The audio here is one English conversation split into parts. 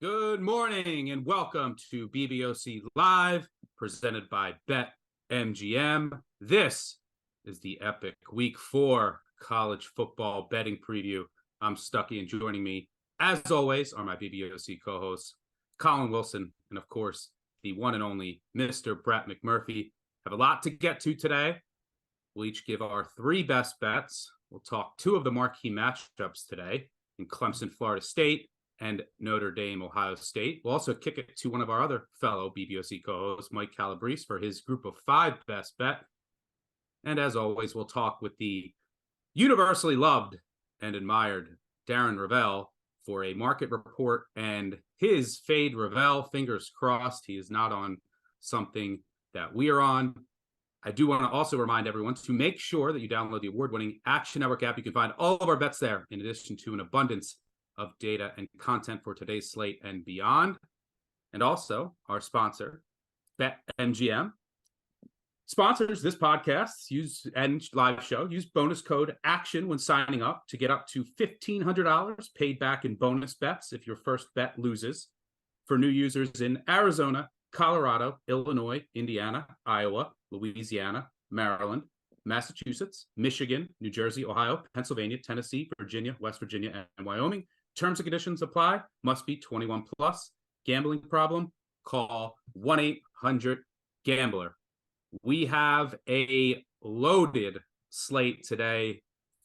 Good morning and welcome to BBOC Live, presented by BetMGM. This is the epic Week 4 college football betting preview. I'm Stuckey, and joining me, as always, are my BBOC co-hosts, Collin Wilson, and of course, the one and only Mr. Brett McMurphy. Have a lot to get to today. We'll each give our three best bets. We'll talk two of the marquee matchups today in Clemson, Florida State, and Notre Dame, Ohio State. We'll also kick it to one of our other fellow BBOC co-hosts, Mike Calabrese, for his group of five best bet. And as always, we'll talk with the universally loved and admired Darren Ravel for a market report and his fade Ravel. Fingers crossed he is not on something that we are on. I do want to also remind everyone to make sure that you download the award-winning Action Network app. You can find all of our bets there, in addition to an abundance of data and content for today's slate and beyond. And also our sponsor, BetMGM, sponsors this podcast and live show. Use bonus code ACTION when signing up to get up to $1,500 paid back in bonus bets if your first bet loses. For new users in Arizona, Colorado, Illinois, Indiana, Iowa, Louisiana, Maryland, Massachusetts, Michigan, New Jersey, Ohio, Pennsylvania, Tennessee, Virginia, West Virginia, and Wyoming. Terms and conditions apply. Must be 21 plus. Gambling problem? Call 1-800-GAMBLER. We have a loaded slate today.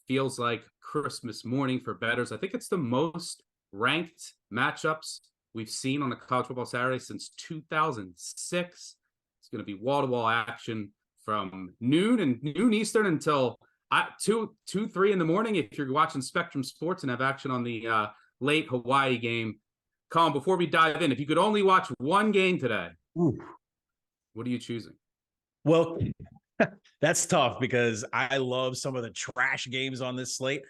Feels like Christmas morning for bettors. I think it's the most ranked matchups we've seen on a college football Saturday since 2006. It's going to be wall-to-wall action from noon Eastern until 3 in the morning if you're watching Spectrum Sports and have action on the late Hawaii game. Colin, before we dive in, if you could only watch one game today, what are you choosing? Well, that's tough because I love some of the trash games on this slate.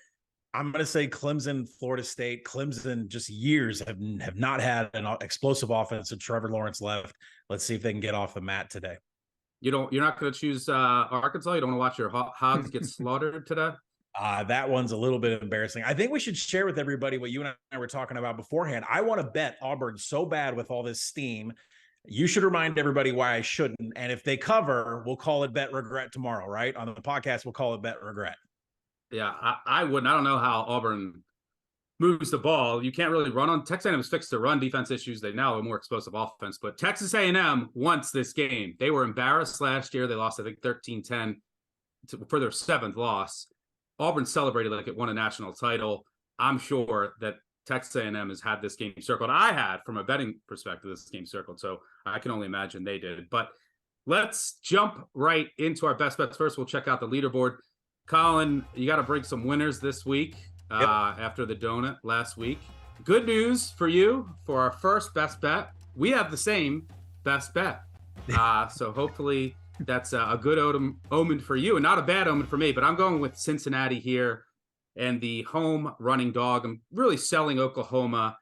I'm going to say Clemson, Florida State. Clemson just years have not had an explosive offense, and Trevor Lawrence left. Let's see if they can get off the mat today. You're not going to choose Arkansas? You don't want to watch your Hogs get slaughtered today? That one's a little bit embarrassing. I think we should share with everybody what you and I were talking about beforehand. I want to bet Auburn so bad with all this steam. You should remind everybody why I shouldn't. And if they cover, we'll call it bet regret tomorrow, right? On the podcast, we'll call it bet regret. Yeah, I wouldn't. I don't know how Auburn moves the ball. You can't really run on. Texas A&M's fixed their run defense issues. They now have a more explosive offense. But Texas A&M wants this game. They were embarrassed last year. They lost, I think, 13-10 for their seventh loss. Auburn celebrated like it won a national title. I'm sure that Texas A&M has had this game circled. I had, from a betting perspective, this game circled. So I can only imagine they did. But let's jump right into our best bets. First, we'll check out the leaderboard. Collin, you got to bring some winners this week after the donut last week. Good news for you for our first best bet. We have the same best bet. So hopefully that's a good omen for you and not a bad omen for me. But I'm going with Cincinnati here and the home running dog. I'm really selling Oklahoma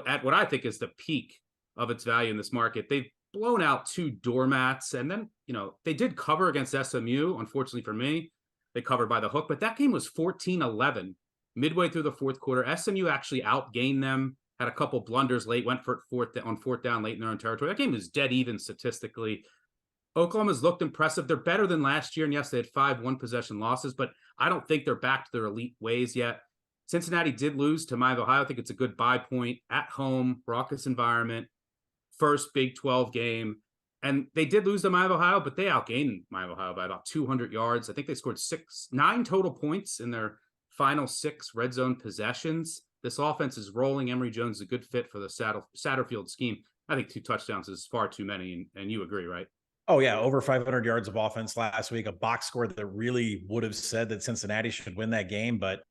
at what I think is the peak of its value in this market. They've blown out two doormats. And then, they did cover against SMU, unfortunately for me. They covered by the hook, but that game was 14-11 midway through the fourth quarter. SMU actually outgained them, had a couple blunders late, went for fourth down late in their own territory. That game was dead even statistically. Oklahoma's looked impressive. They're better than last year. And yes, they had 5 one-possession losses, but I don't think they're back to their elite ways yet. Cincinnati did lose to Miami of Ohio. I think it's a good buy point at home, raucous environment, first Big 12 game. And they did lose to Miami of Ohio, but they outgained Miami of Ohio by about 200 yards. I think they scored 9 total points in their final 6 red zone possessions. This offense is rolling. Emory Jones is a good fit for the Satterfield scheme. I think 2 touchdowns is far too many, and you agree, right? Oh, yeah, over 500 yards of offense last week, a box score that really would have said that Cincinnati should win that game. But,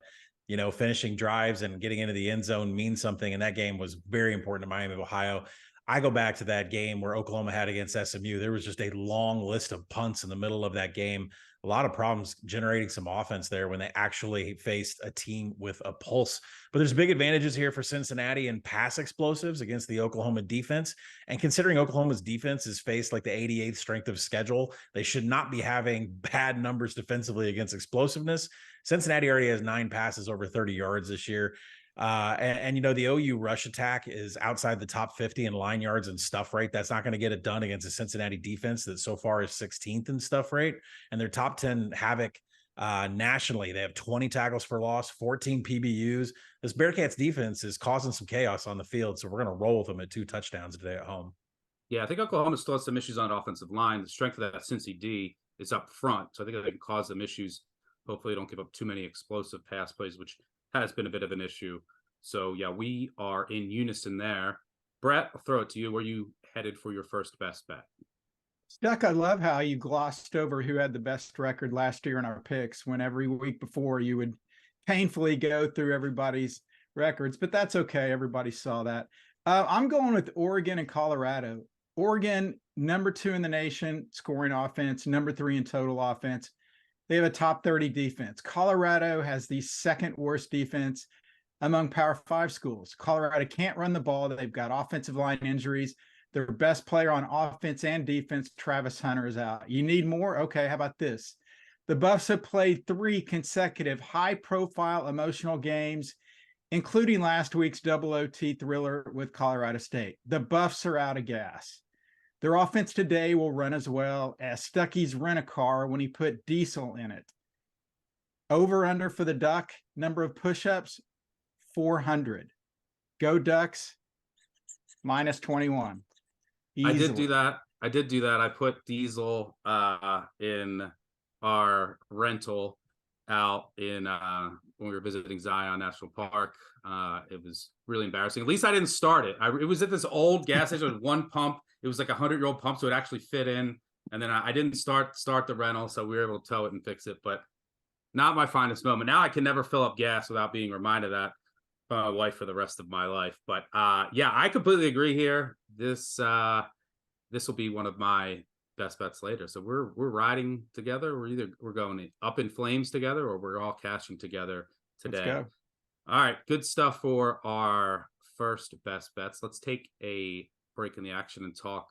finishing drives and getting into the end zone means something, and that game was very important to Miami of Ohio. I go back to that game where Oklahoma had against SMU. There was just a long list of punts in the middle of that game. A lot of problems generating some offense there when they actually faced a team with a pulse. But there's big advantages here for Cincinnati in pass explosives against the Oklahoma defense. And considering Oklahoma's defense is faced like the 88th strength of schedule, they should not be having bad numbers defensively against explosiveness. Cincinnati already has 9 passes over 30 yards this year. And the OU rush attack is outside the top 50 in line yards and stuff rate. That's not going to get it done against a Cincinnati defense that so far is 16th in stuff rate. And their top 10 havoc nationally. They have 20 tackles for loss, 14 PBUs. This Bearcats defense is causing some chaos on the field. So we're going to roll with them at 2 touchdowns today at home. Yeah, I think Oklahoma still has some issues on the offensive line. The strength of that Cincy D is up front. So I think they can cause them issues. Hopefully they don't give up too many explosive pass plays, which has been a bit of an issue. So, yeah, we are in unison there. Brett, I'll throw it to you. Where you headed for your first best bet? Stuck, I love how you glossed over who had the best record last year in our picks when every week before you would painfully go through everybody's records, but that's okay. Everybody saw that. I'm going with Oregon and Colorado. Oregon, number 2 in the nation, scoring offense, number 3 in total offense. They have a top 30 defense. Colorado has the second worst defense among Power 5 schools. Colorado can't run the ball. They've got offensive line injuries. Their best player on offense and defense, Travis Hunter, is out. You need more? Okay, how about this? The Buffs have played 3 consecutive high-profile emotional games, including last week's double OT thriller with Colorado State. The Buffs are out of gas. Their offense today will run as well as Stuckey's rent-a-car when he put diesel in it. Over-under for the Duck, number of push-ups, 400. Go Ducks, minus 21. Easily. I did do that. I put diesel in our rental out in when we were visiting Zion National Park. It was really embarrassing. At least I didn't start it. It was at this old gas station with one pump. It was like a 100-year-old pump, so it actually fit in. And then I didn't start the rental, so we were able to tow it and fix it. But not my finest moment. Now I can never fill up gas without being reminded of that by my wife for the rest of my life. But yeah, I completely agree here. This will be one of my best bets later. So we're riding together. We're going up in flames together, or we're all cashing together today. Let's go. All right, good stuff for our first best bets. Let's take a break in the action and talk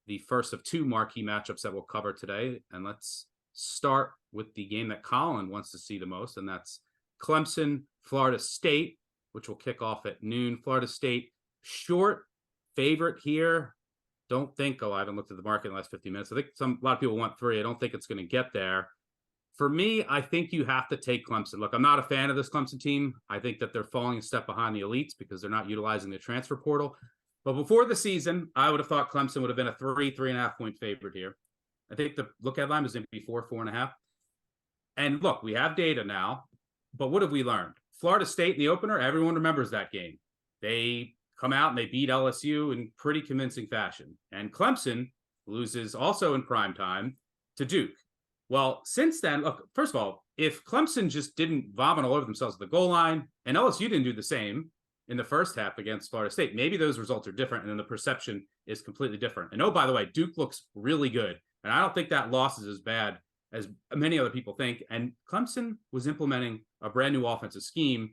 the first of 2 marquee matchups that we'll cover today. And let's start with the game that Collin wants to see the most, and that's Clemson, Florida State, which will kick off at noon. Florida State, short favorite here. Don't think, I haven't looked at the market in the last 15 minutes. I think a lot of people want 3. I don't think it's going to get there. For me, I think you have to take Clemson. Look, I'm not a fan of this Clemson team. I think that they're falling a step behind the elites because they're not utilizing the transfer portal. But before the season, I would have thought Clemson would have been a 3.5 point favorite here. I think the look-ahead line was going to be 4.5. And look, we have data now, but what have we learned? Florida State in the opener, everyone remembers that game. They come out and they beat LSU in pretty convincing fashion. And Clemson loses also in prime time to Duke. Well, since then, look, first of all, if Clemson just didn't vomit all over themselves at the goal line, and LSU didn't do the same in the first half against Florida State, maybe those results are different, and then the perception is completely different. And oh, by the way, Duke looks really good. And I don't think that loss is as bad as many other people think. And Clemson was implementing a brand new offensive scheme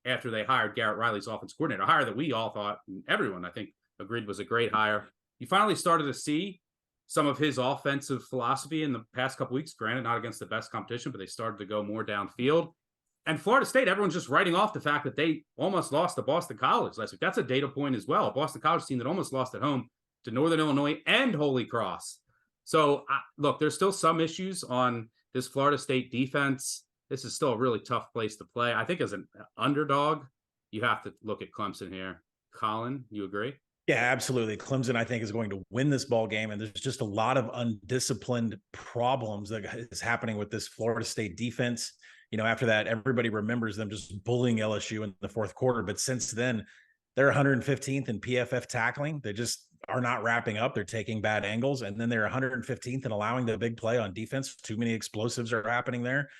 after they hired Garrett Riley's offensive coordinator, a hire that we all thought, and everyone I think agreed was a great hire. You finally started to see some of his offensive philosophy in the past couple weeks, granted not against the best competition, but they started to go more downfield. And Florida State, everyone's just writing off the fact that they almost lost to Boston College last week. That's a data point as well. A Boston College team that almost lost at home to Northern Illinois and Holy Cross. So, look, there's still some issues on this Florida State defense. This is still a really tough place to play. I think as an underdog, you have to look at Clemson here. Collin, you agree? Yeah, absolutely. Clemson, I think, is going to win this ball game, and there's just a lot of undisciplined problems that is happening with this Florida State defense. After that, everybody remembers them just bullying LSU in the fourth quarter, but since then, they're 115th in PFF tackling. They just are not wrapping up. They're taking bad angles, and then they're 115th in allowing the big play on defense. Too many explosives are happening there.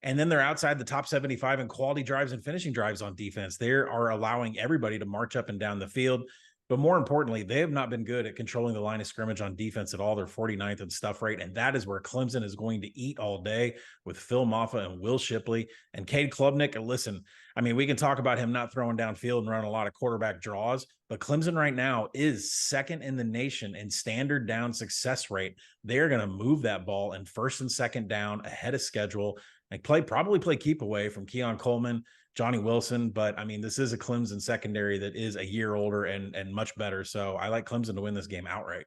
And then they're outside the top 75 in quality drives and finishing drives on defense. They are allowing everybody to march up and down the field. But more importantly, they have not been good at controlling the line of scrimmage on defense at all. They're 49th in stuff rate, and that is where Clemson is going to eat all day with Phil Maffa and Will Shipley. And Cade Klubnik, listen, we can talk about him not throwing downfield and running a lot of quarterback draws, but Clemson right now is second in the nation in standard down success rate. They are going to move that ball in first and second down ahead of schedule. Like probably play keep away from Keon Coleman, Johnny Wilson. But I mean, this is a Clemson secondary that is a year older and much better. So I like Clemson to win this game outright.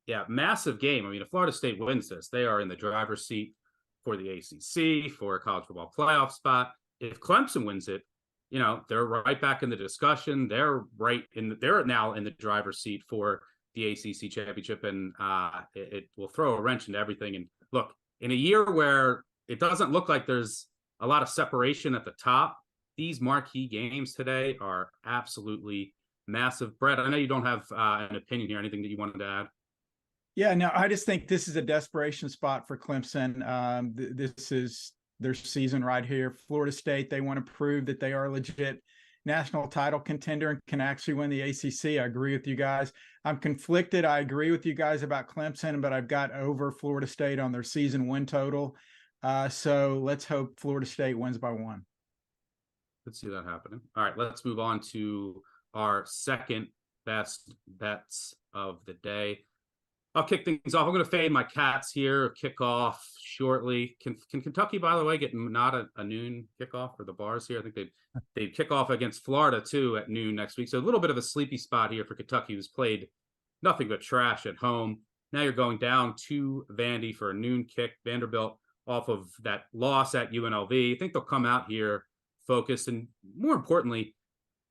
Yeah, massive game. I mean, if Florida State wins this, they are in the driver's seat for the ACC, for a college football playoff spot. If Clemson wins it, they're right back in the discussion. They're now in the driver's seat for the ACC championship, and it will throw a wrench into everything. And look, in a year where it doesn't look like there's a lot of separation at the top, these marquee games today are absolutely massive. Brett, I know you don't have an opinion here. Anything that you wanted to add? Yeah, no, I just think this is a desperation spot for Clemson. This is their season right here. Florida State, they want to prove that they are a legit national title contender and can actually win the ACC. I agree with you guys. I'm conflicted. I agree with you guys about Clemson, but I've got over Florida State on their season win total. So let's hope Florida State wins by 1. Let's see that happening. All right, let's move on to our second best bets of the day. I'll kick things off. I'm going to fade my Cats here. Kick off shortly. Can Kentucky, by the way, get not a noon kickoff for the bars here? I think they kick off against Florida too at noon next week. So a little bit of a sleepy spot here for Kentucky, who's played nothing but trash at home. Now you're going down to Vandy for a noon kick. Vanderbilt off of that loss at UNLV. I think they'll come out here focused, and more importantly,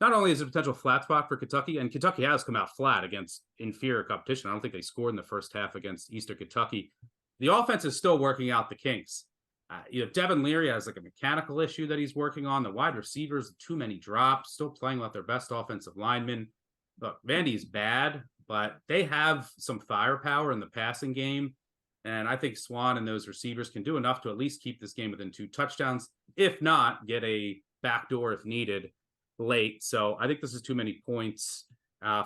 not only is it a potential flat spot for Kentucky, and Kentucky has come out flat against inferior competition. I don't think they scored in the first half against Eastern Kentucky. The offense is still working out the kinks. Devin Leary has like a mechanical issue that he's working on. The wide receivers, too many drops, still playing with their best offensive linemen. Look, Vandy's bad, but they have some firepower in the passing game. And I think Swan and those receivers can do enough to at least keep this game within 2 touchdowns. If not, get a backdoor if needed late. So I think this is too many points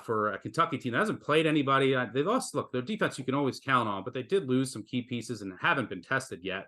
for a Kentucky team that hasn't played anybody. They lost. Look, their defense you can always count on, but they did lose some key pieces and haven't been tested yet.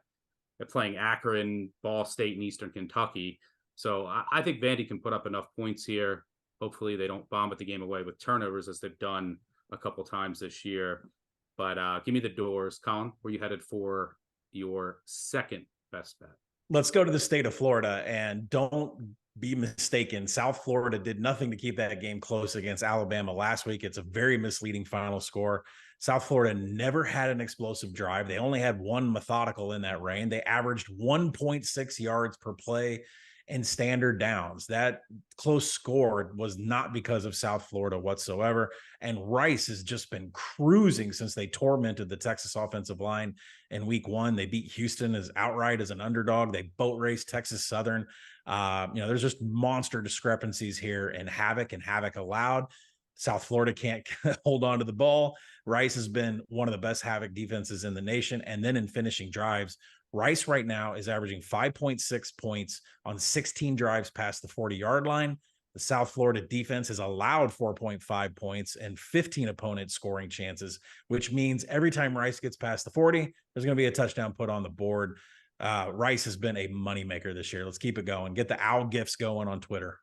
They're playing Akron, Ball State, and Eastern Kentucky. So I think Vandy can put up enough points here. Hopefully they don't bomb the game away with turnovers as they've done a couple times this year. But give me the doors. Collin, where you headed for your second best bet? Let's go to the state of Florida, and don't be mistaken. South Florida did nothing to keep that game close against Alabama last week. It's a very misleading final score. South Florida never had an explosive drive. They only had one methodical in that rain. They averaged 1.6 yards per play in standard downs. That close score was not because of South Florida whatsoever. And Rice has just been cruising since they tormented the Texas offensive line in week 1. They beat Houston as outright as an underdog. They boat raced Texas Southern. There's just monster discrepancies here in havoc allowed. South Florida can't hold on to the ball. Rice has been one of the best havoc defenses in the nation. And then in finishing drives, Rice right now is averaging 5.6 points on 16 drives past the 40-yard line. The South Florida defense has allowed 4.5 points and 15 opponent scoring chances, which means every time Rice gets past the 40, there's going to be a touchdown put on the board. Rice has been a moneymaker this year. Let's keep it going. Get the owl gifts going on Twitter.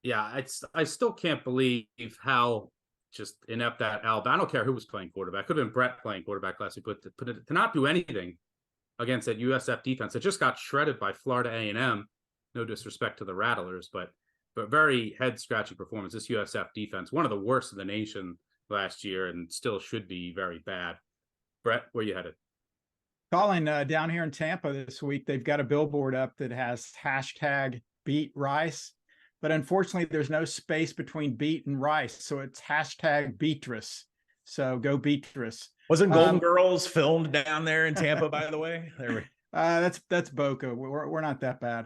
Yeah, I still can't believe how just inept that Alabama. I don't care who was playing quarterback. Could have been Brett playing quarterback last week, but to not do anything against that USF defense, it just got shredded by Florida A&M. No disrespect to the Rattlers, but very head-scratching performance. This USF defense, one of the worst in the nation last year, and still should be very bad. Brett, where you headed? Collin, down here in Tampa this week, they've got a billboard up that has hashtag beat Rice. But unfortunately, there's no space between beat and Rice. So it's hashtag Beatrice. So go Beatrice. Wasn't Golden Girls filmed down there in Tampa, by the way? That's Boca. We're not that bad.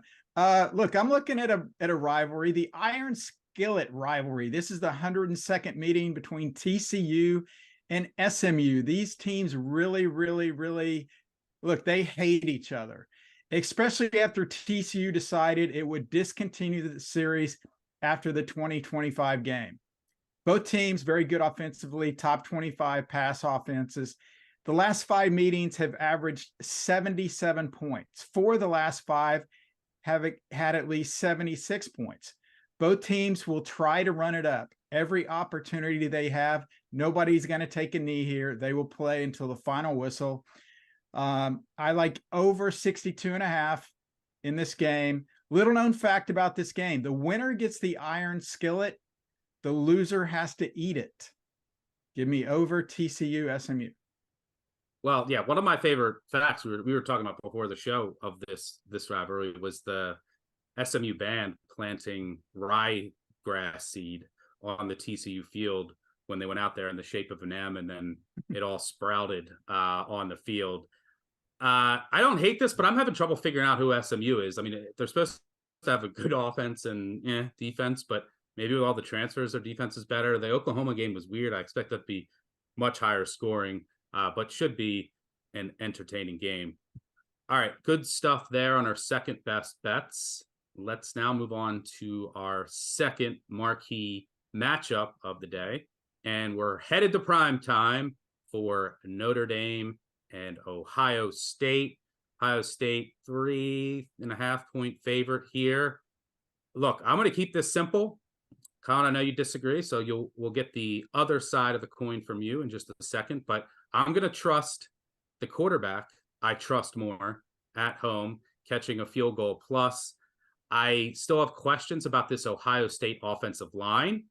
Look, I'm looking at a rivalry, the Iron Skillet rivalry. This is the 102nd meeting between TCU and SMU. These teams really, really, really, look, they hate each other, especially after TCU decided it would discontinue the series after the 2025 game. Both teams very good offensively, top 25 pass offenses. The last 5 meetings have averaged 77 points. 4 of the last 5 have had at least 76 points. Both teams will try to run it up every opportunity they have. Nobody's going to take a knee here. They will play until the final whistle. I like over 62.5 in this game. Little known fact about this game: the winner gets the iron skillet, the loser has to eat it. Give me over TCU SMU. Well, yeah, one of my favorite facts we were talking about before the show of this rivalry was the SMU band planting ryegrass seed on the TCU field when they went out there in the shape of an M, and then it all sprouted on the field. I don't hate this, but I'm having trouble figuring out who SMU is. I mean, they're supposed to have a good offense and defense, but maybe with all the transfers, their defense is better. The Oklahoma game was weird. I expect that to be much higher scoring, but should be an entertaining game. All right, good stuff there on our second best bets. Let's now move on to our second marquee matchup of the day. And we're headed to prime time for Notre Dame and Ohio State. Ohio State 3.5-point favorite here. Look, I'm going to keep this simple. Collin, I know you disagree, so we'll get the other side of the coin from you in just a second. But I'm going to trust the quarterback. I trust more at home, catching a field goal plus. I still have questions about this Ohio State offensive line.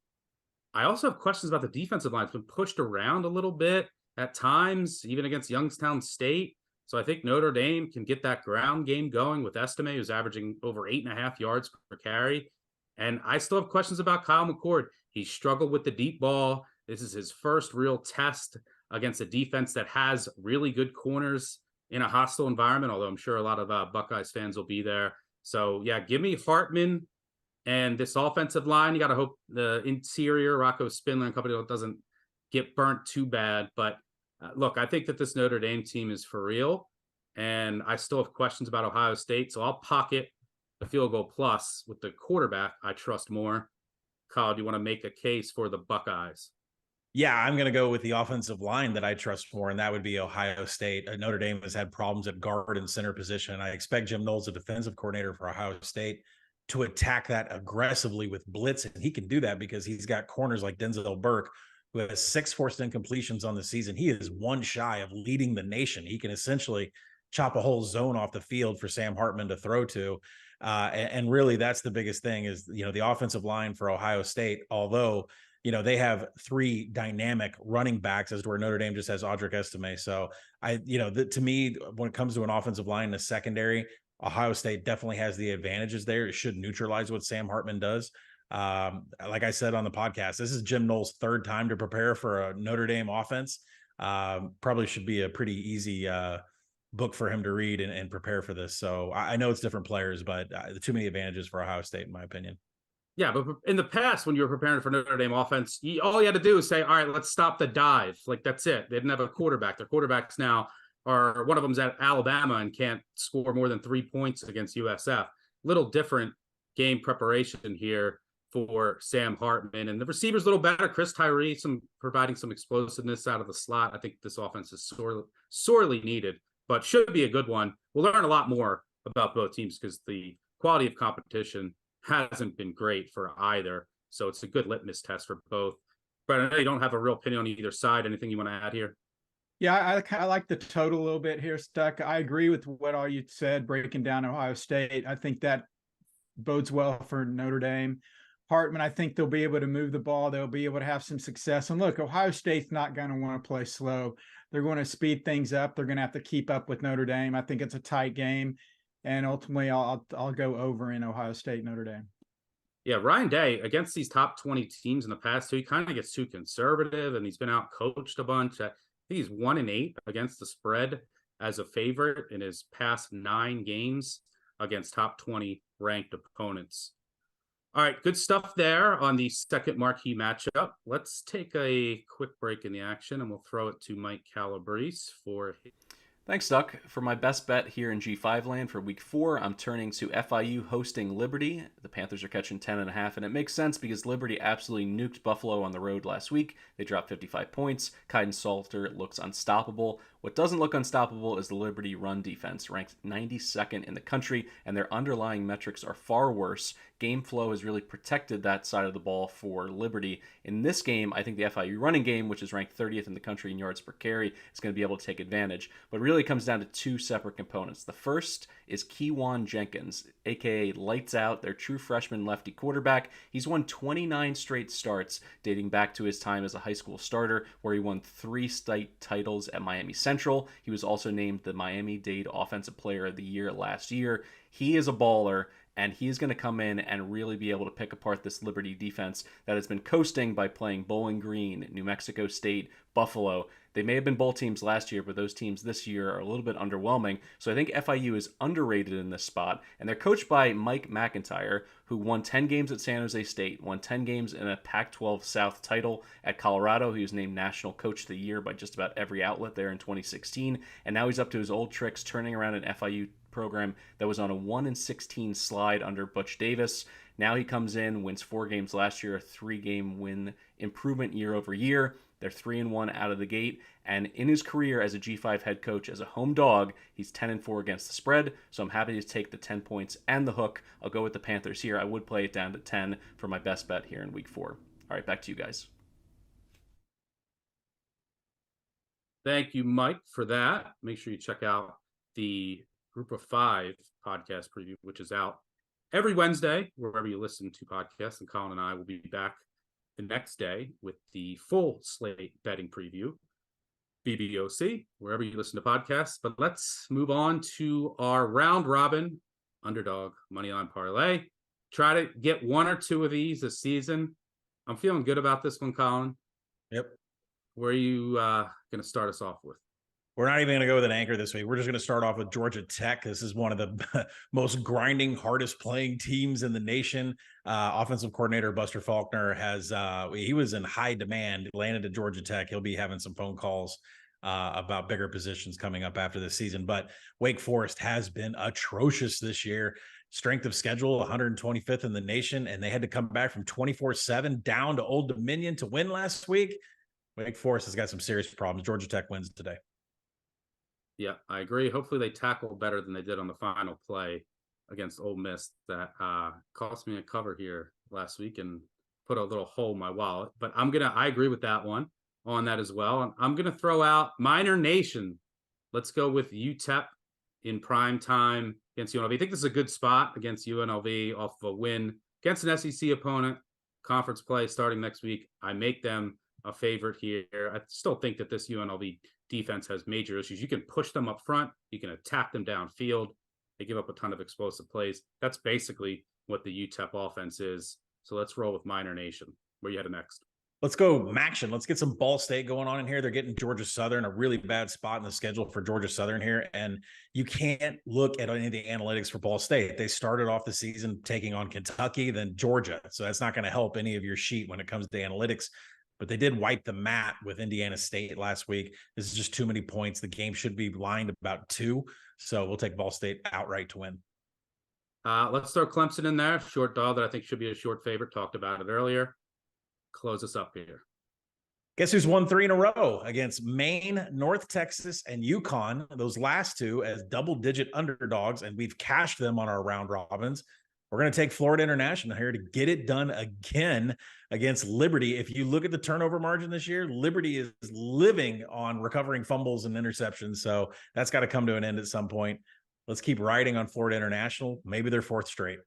I also have questions about the defensive line. It's been pushed around a little bit at times, even against Youngstown State. So I think Notre Dame can get that ground game going with Estime, who's averaging over 8.5 yards per carry. And I still have questions about Kyle McCord. He struggled with the deep ball. This is his first real test against a defense that has really good corners in a hostile environment, although I'm sure a lot of Buckeyes fans will be there. So, yeah, give me Hartman and this offensive line. You got to hope the interior, Rocco Spindler and company, doesn't get burnt too bad. But, look, I think that this Notre Dame team is for real. And I still have questions about Ohio State. So I'll pocket the field goal plus with the quarterback. I trust more. Kyle, do you want to make a case for the Buckeyes? Yeah, I'm going to go with the offensive line that I trust more, and that would be Ohio State. Notre Dame has had problems at guard and center position. I expect Jim Knowles, the defensive coordinator for Ohio State, to attack that aggressively with blitz, and he can do that because he's got corners like Denzel Burke, who has 6 forced incompletions on the season. He is one shy of leading the nation. He can essentially chop a whole zone off the field for Sam Hartman to throw to. And really, that's the biggest thing is, the offensive line for Ohio State, although they have 3 dynamic running backs, as to where Notre Dame just has Audric Estime. So to me, when it comes to an offensive line in the secondary, Ohio State definitely has the advantages there. It should neutralize what Sam Hartman does. Like I said on the podcast, this is Jim Knowles' 3rd time to prepare for a Notre Dame offense. Probably should be a pretty easy book for him to read and prepare for this. So I know it's different players, but too many advantages for Ohio State, in my opinion. Yeah, but in the past, when you were preparing for Notre Dame offense, all you had to do is say, all right, let's stop the dive. Like, that's it. They didn't have a quarterback. Their quarterbacks now are, one of them's at Alabama and can't score more than 3 points against USF. Little different game preparation here for Sam Hartman. And the receivers a little better. Chris Tyree, providing some explosiveness out of the slot. I think this offense is sorely needed, but should be a good one. We'll learn a lot more about both teams because the quality of competition hasn't been great for either. So it's a good litmus test for both. But I know you don't have a real opinion on either side. Anything you want to add here? Yeah, I like the total a little bit here, Stuck. I agree with what all you said, breaking down Ohio State. I think that bodes well for Notre Dame. Hartman, I think they'll be able to move the ball. They'll be able to have some success. And look, Ohio State's not going to want to play slow. They're going to speed things up. They're going to have to keep up with Notre Dame. I think it's a tight game. And ultimately, I'll go over in Ohio State, Notre Dame. Yeah, Ryan Day, against these top 20 teams in the past, he kind of gets too conservative, and he's been out coached a bunch. I think he's 1-8 against the spread as a favorite in his past 9 games against top 20 ranked opponents. All right, good stuff there on the second marquee matchup. Let's take a quick break in the action, and we'll throw it to Mike Calabrese for... Thanks, Duck. For my best bet here in G5 land for week 4, I'm turning to FIU hosting Liberty. The Panthers are catching 10.5, and it makes sense because Liberty absolutely nuked Buffalo on the road last week. They dropped 55 points. Kaiden Salter looks unstoppable. What doesn't look unstoppable is the Liberty run defense, ranked 92nd in the country, and their underlying metrics are far worse, game flow has really protected that side of the ball for Liberty. In this game, I think the FIU running game, which is ranked 30th in the country in yards per carry, is going to be able to take advantage. But really it comes down to two separate components. The first is Keywan Jenkins, aka Lights Out, their true freshman lefty quarterback. He's won 29 straight starts dating back to his time as a high school starter, where he won 3 state titles at Miami Central. He was also named the Miami-Dade Offensive Player of the Year last year. He is a baller, and he's going to come in and really be able to pick apart this Liberty defense that has been coasting by playing Bowling Green, New Mexico State, Buffalo. They may have been bowl teams last year, but those teams this year are a little bit underwhelming. So I think FIU is underrated in this spot, and they're coached by Mike McIntyre, who won 10 games at San Jose State, won 10 games in a Pac-12 South title at Colorado. He was named National Coach of the Year by just about every outlet there in 2016, and now he's up to his old tricks, turning around an FIU program that was on a 1-16 slide under Butch Davis. Now he comes in, wins 4 games last year, a 3-game win improvement year over year. They're 3-1 out of the gate, and in his career as a G5 head coach, as a home dog, he's 10-4 against the spread, so I'm happy to take the 10 points and the hook. I'll go with the Panthers here. I would play it down to 10 for my best bet here in week 4. All right, back to you guys. Thank you, Mike, for that. Make sure you check out the Group of 5 podcast preview, which is out every Wednesday, wherever you listen to podcasts, and Collin and I will be back the next day with the full slate betting preview, BBOC, wherever you listen to podcasts. But let's move on to our round robin Underdog moneyline parlay. Try to get 1 or 2 of these this season. I'm feeling good about this one, Collin. Yep. Where are you going to start us off with? We're not even going to go with an anchor this week. We're just going to start off with Georgia Tech. This is one of the most grinding, hardest playing teams in the nation. Offensive coordinator Buster Faulkner he was in high demand, landed at Georgia Tech. He'll be having some phone calls about bigger positions coming up after this season. But Wake Forest has been atrocious this year. Strength of schedule, 125th in the nation, and they had to come back from 24-7 down to Old Dominion to win last week. Wake Forest has got some serious problems. Georgia Tech wins today. Yeah, I agree. Hopefully they tackle better than they did on the final play against Ole Miss. That cost me a cover here last week and put a little hole in my wallet. But I agree with that one on that as well. I'm going to throw out Minor Nation. Let's go with UTEP in prime time against UNLV. I think this is a good spot against UNLV off of a win against an SEC opponent. Conference play starting next week. I make them a favorite here. I still think that this UNLV defense has major issues. You can push them up front. You can attack them downfield. They give up a ton of explosive plays. That's basically what the UTEP offense is. So let's roll with Minor Nation. Where you headed next? Let's go Maction. Let's get some Ball State going on in here. They're getting Georgia Southern, a really bad spot in the schedule for Georgia Southern here. And you can't look at any of the analytics for Ball State. They started off the season taking on Kentucky, then Georgia. So that's not going to help any of your sheet when it comes to analytics. But they did wipe the mat with Indiana State last week. This is just too many points. The game should be lined about 2. So we'll take Ball State outright to win. Let's throw Clemson in there. Short dog that I think should be a short favorite. Talked about it earlier. Close us up here. Guess who's won 3 in a row against Maine, North Texas, and UConn? Those last 2 as double-digit underdogs, and we've cashed them on our round robins. We're going to take Florida International here to get it done again against Liberty. If you look at the turnover margin this year, Liberty is living on recovering fumbles and interceptions. So that's got to come to an end at some point. Let's keep riding on Florida International. Maybe they're 4th straight.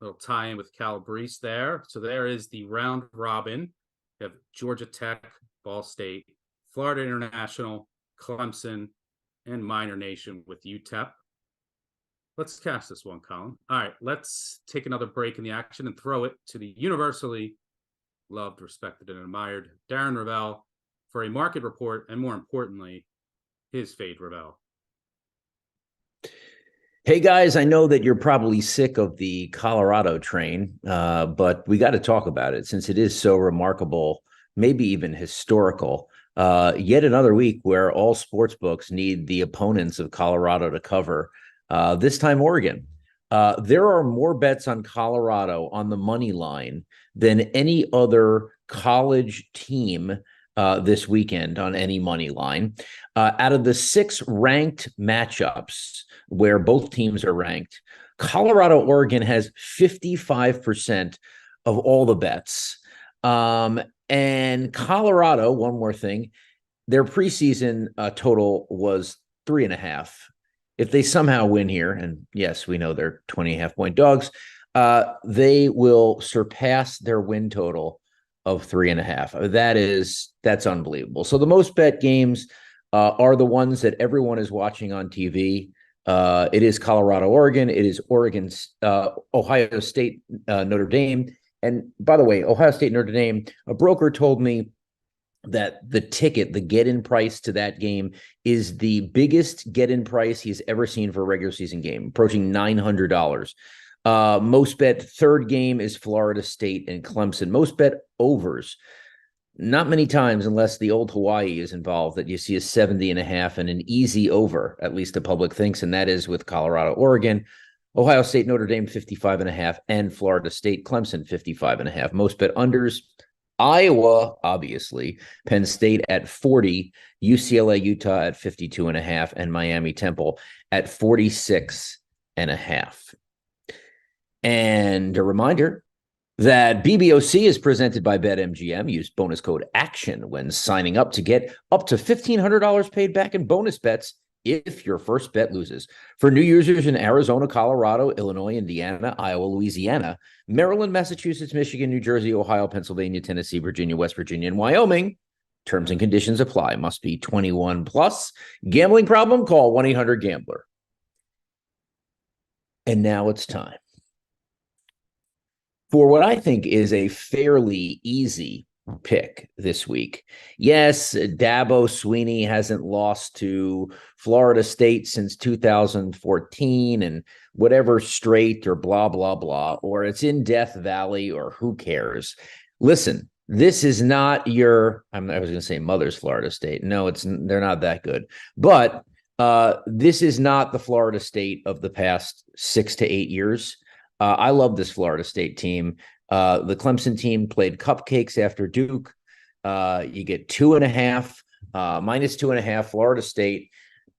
Little tie in with Calabrese there. So there is the round robin. You have Georgia Tech, Ball State, Florida International, Clemson, and Minor Nation with UTEP. Let's cast this one, Collin. All right, let's take another break in the action and throw it to the universally loved, respected, and admired Darren Ravel for a market report and, more importantly, his fade Ravel. Hey, guys, I know that you're probably sick of the Colorado train, but we got to talk about it since it is so remarkable, maybe even historical. Yet another week where all sports books need the opponents of Colorado to cover. This time, Oregon. There are more bets on Colorado on the money line than any other college team this weekend on any money line. Out of the 6 ranked matchups where both teams are ranked, Colorado, Oregon has 55% of all the bets. And Colorado, one more thing, their preseason total was 3.5. If they somehow win here, and yes, we know they're 20.5-point dogs, they will surpass their win total of 3.5. That's unbelievable. So the most bet games are the ones that everyone is watching on TV. It is Colorado, Oregon. It is Oregon's Ohio State, Notre Dame. And by the way, Ohio State, Notre Dame, a broker told me that the get-in price to that game is the biggest get-in price he's ever seen for a regular season game, approaching $900. Most bet third game is Florida State and Clemson. Most bet overs. Not many times, unless the old Hawaii is involved, that you see a 70.5 and an easy over, at least the public thinks, and that is with Colorado, Oregon, Ohio State, Notre Dame 55.5, and Florida State, Clemson 55.5. Most bet unders, Iowa, obviously, Penn State at 40, UCLA, Utah at 52.5, and Miami Temple at 46.5. And a reminder that BBOC is presented by BetMGM. Use bonus code ACTION when signing up to get up to $1,500 paid back in bonus bets if your first bet loses. For new users in Arizona, Colorado, Illinois, Indiana, Iowa, Louisiana, Maryland, Massachusetts, Michigan, New Jersey, Ohio, Pennsylvania, Tennessee, Virginia, West Virginia, and Wyoming, terms and conditions apply. Must be 21 plus. Gambling problem? Call 1-800-GAMBLER. And now it's time for what I think is a fairly easy pick this week. Yes, Dabo Swinney hasn't lost to Florida State since 2014 and whatever straight or blah, blah, blah, or it's in Death Valley or who cares. Listen, this is not your, I was going to say mother's Florida State. No, they're not that good. But this is not the Florida State of the past 6 to 8 years. I love this Florida State team. The Clemson team played cupcakes after Duke. You get 2.5, minus 2.5, Florida State,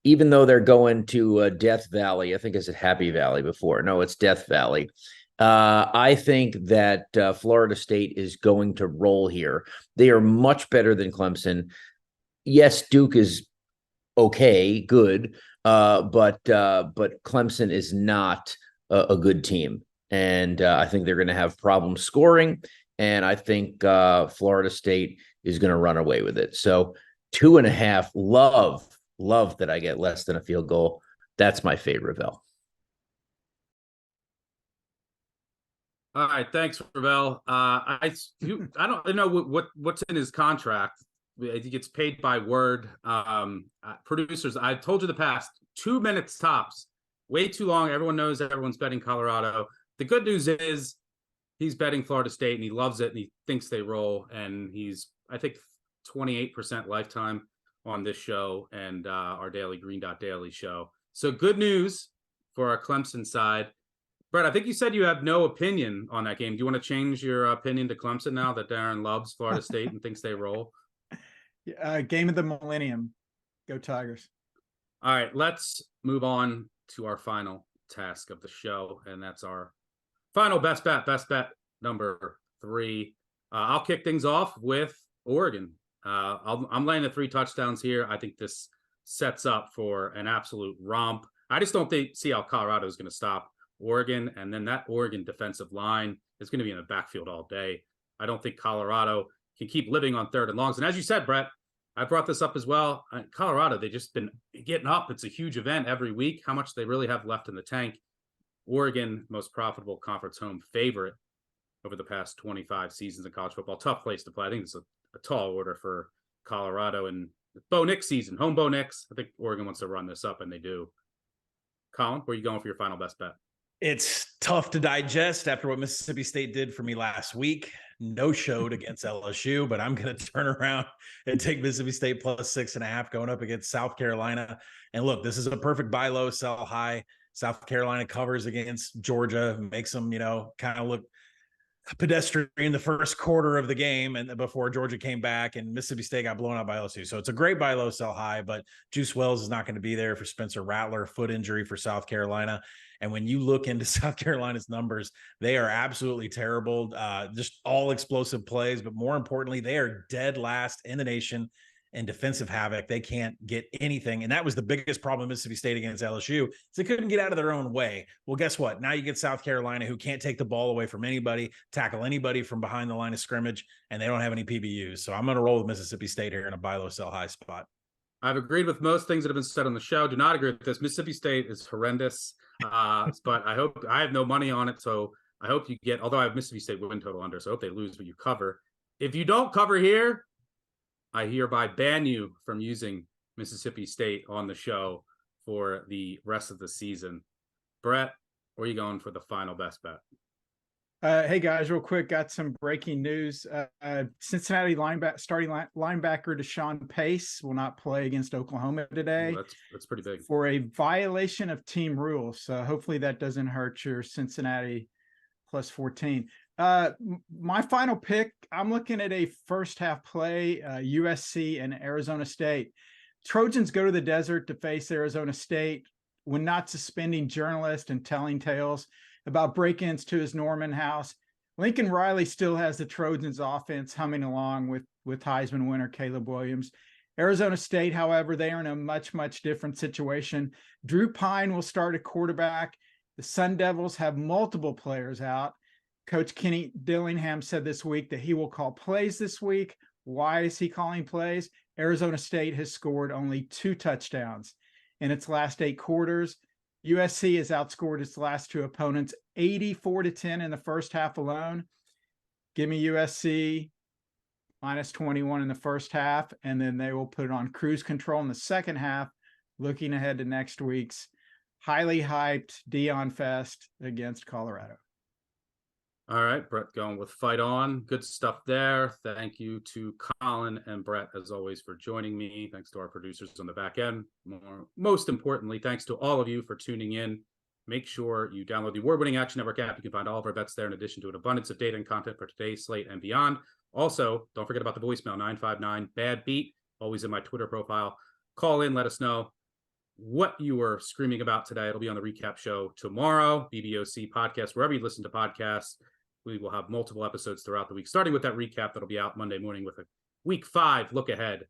even though they're going to Death Valley. I think it's at Happy Valley before. No, it's Death Valley. I think that Florida State is going to roll here. They are much better than Clemson. Yes, Duke is okay, good, but Clemson is not a good team. And I think they're going to have problems scoring. And I think Florida State is going to run away with it. So 2.5, love that I get less than a field goal. That's my favorite, Ravel. All right, thanks, Ravel. I don't know what's in his contract. He gets paid by word. Producers, I've told you the past, 2 minutes tops. Way too long. Everyone knows everyone's betting Colorado. The good news is he's betting Florida State, and he loves it, and he thinks they roll. And he's, I think, 28% lifetime on this show and our daily Green Dot Daily show. So good news for our Clemson side. Brett, I think you said you have no opinion on that game. Do you want to change your opinion to Clemson now that Darren loves Florida State and thinks they roll? Game of the millennium. Go Tigers. All right, let's move on to our final task of the show, and that's our final best bet number 3. I'll kick things off with Oregon. I'm laying the 3 touchdowns here. I think this sets up for an absolute romp. I just don't see how Colorado is going to stop Oregon, and then that Oregon defensive line is going to be in the backfield all day. I don't think Colorado can keep living on 3rd and longs. And as you said, Brett, I brought this up as well. Colorado, they've just been getting up. It's a huge event every week. How much they really have left in the tank. Oregon, most profitable conference home favorite over the past 25 seasons in college football. Tough place to play. I think it's a tall order for Colorado. And Bo Nix season, home Bo Nix. I think Oregon wants to run this up, and they do. Colin, where are you going for your final best bet? It's tough to digest after what Mississippi State did for me last week. No showed against LSU, but I'm going to turn around and take Mississippi State plus 6.5 going up against South Carolina. And look, this is a perfect buy low, sell high. South Carolina covers against Georgia, makes them, kind of look pedestrian in the first quarter of the game, and before Georgia came back, and Mississippi State got blown out by LSU. So it's a great buy low, sell high, but Juice Wells is not going to be there for Spencer Rattler, foot injury for South Carolina. And when you look into South Carolina's numbers, they are absolutely terrible. Just all explosive plays, but more importantly, they are dead last in the nation in defensive havoc. They can't get anything. And that was the biggest problem Mississippi State against LSU, is they couldn't get out of their own way. Well, guess what? Now you get South Carolina, who can't take the ball away from anybody, tackle anybody from behind the line of scrimmage, and they don't have any PBUs. So I'm going to roll with Mississippi State here in a buy low, sell high spot. I've agreed with most things that have been said on the show. Do not agree with this. Mississippi State is horrendous, but I have no money on it, so I hope you get, although I have Mississippi State win total under, so I hope they lose, but you cover. If you don't cover here, I hereby ban you from using Mississippi State on the show for the rest of the season. Brett, where are you going for the final best bet? Hey guys, real quick, got some breaking news. Cincinnati starting linebacker Deshaun Pace will not play against Oklahoma today. Ooh, that's pretty big. For a violation of team rules. So hopefully that doesn't hurt your Cincinnati plus 14. My final pick, I'm looking at a first half play, USC and Arizona State. Trojans go to the desert to face Arizona State when not suspending journalists and telling tales about break-ins to his Norman house. Lincoln Riley still has the Trojans offense humming along with Heisman winner Caleb Williams. Arizona State, however, they are in a much, much different situation. Drew Pine will start at quarterback. The Sun Devils have multiple players out. Coach Kenny Dillingham said this week that he will call plays this week. Why is he calling plays? Arizona State has scored only 2 touchdowns in its last 8 quarters. USC has outscored its last 2 opponents 84-10 in the first half alone. Give me USC minus 21 in the first half, and then they will put it on cruise control in the second half, looking ahead to next week's highly hyped Dion Fest against Colorado. All right, Brett going with Fight On. Good stuff there. Thank you to Collin and Brett, as always, for joining me. Thanks to our producers on the back end. Most importantly, thanks to all of you for tuning in. Make sure you download the award-winning Action Network app. You can find all of our bets there, in addition to an abundance of data and content for today's slate and beyond. Also, don't forget about the voicemail, 959-BAD-BEAT, always in my Twitter profile. Call in, let us know what you were screaming about today. It'll be on the recap show tomorrow, BBOC podcast, wherever you listen to podcasts. We will have multiple episodes throughout the week, starting with that recap that'll be out Monday morning with a week 5 look ahead.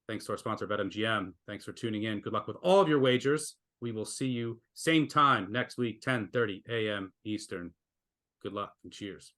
Thanks to our sponsor, BetMGM. Thanks for tuning in. Good luck with all of your wagers. We will see you same time next week, 10:30 a.m. Eastern. Good luck and cheers.